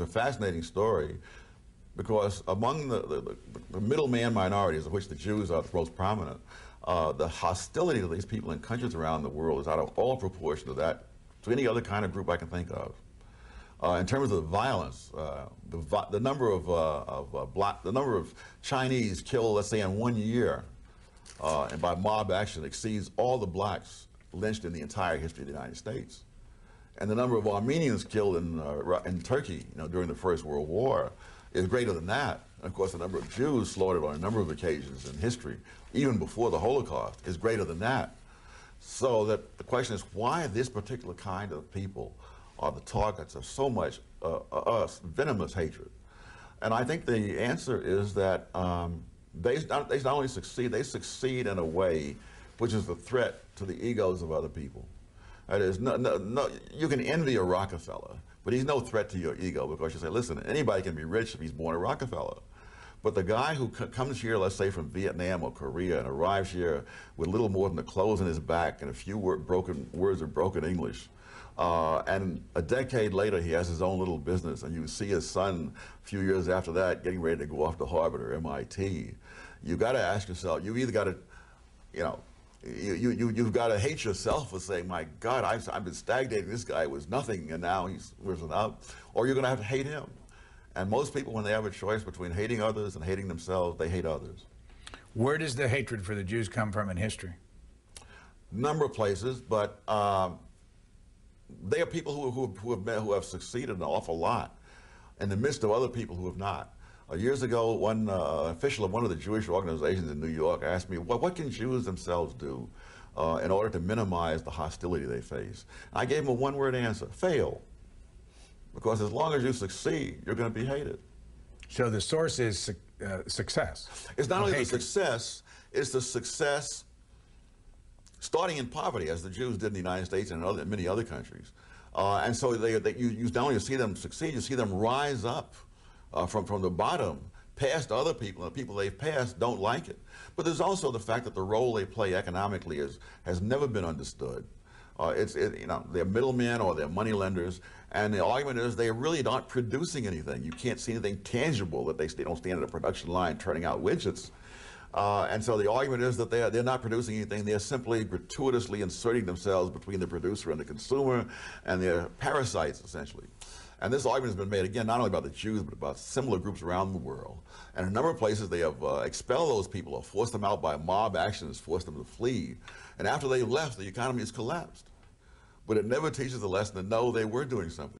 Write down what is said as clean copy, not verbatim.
It's a fascinating story because among the middleman minorities, of which the Jews are the most prominent, the hostility to these people in countries around the world is out of all proportion to that, to any other kind of group I can think of. In terms of the violence, the number of Chinese killed, let's say, in 1 year, and by mob action exceeds all the blacks lynched in the entire history of the United States. And the number of Armenians killed in Turkey, during the First World War is greater than that. And of course, the number of Jews slaughtered on a number of occasions in history, even before the Holocaust, is greater than that. So that the question is, why this particular kind of people are the targets of so much venomous hatred? And I think the answer is that they not only succeed, they succeed in a way which is a threat to the egos of other people. That is, you can envy a Rockefeller, but he's no threat to your ego, because you say, listen, anybody can be rich if he's born a Rockefeller. But the guy who comes here, let's say from Vietnam or Korea, and arrives here with little more than the clothes on his back and a few words of broken English, and a decade later he has his own little business, and you see his son a few years after that getting ready to go off to Harvard or MIT, you got to ask yourself, you either got to, you've got to hate yourself for saying, my God, I've been stagnating, this guy was nothing and now he's risen up, or you're going to have to hate him. And most people, when they have a choice between hating others and hating themselves, they hate others. Where does the hatred for the Jews come from in history? Number of places, but they are people who have succeeded an awful lot in the midst of other people who have not. Years ago, one official of one of the Jewish organizations in New York asked me, well, what can Jews themselves do in order to minimize the hostility they face? And I gave him a one-word answer: fail. Because as long as you succeed, you're going to be hated. So the source is success. It's not only the success, it's the success starting in poverty, as the Jews did in the United States and in many other countries. And so you not only see them succeed, you see them rise up from the bottom, past other people, and the people they've passed don't like it. But there's also the fact that the role they play economically has never been understood. They're middlemen or they're money lenders, and the argument is they really aren't producing anything. You can't see anything tangible, that they don't stand at a production line turning out widgets. And so the argument is that they're not producing anything. They're simply gratuitously inserting themselves between the producer and the consumer, and they're parasites, essentially. And this argument has been made, again, not only about the Jews, but about similar groups around the world. And in a number of places, they have expelled those people or forced them out by mob actions, forced them to flee. And after they left, the economy has collapsed. But it never teaches the lesson that, no, they were doing something.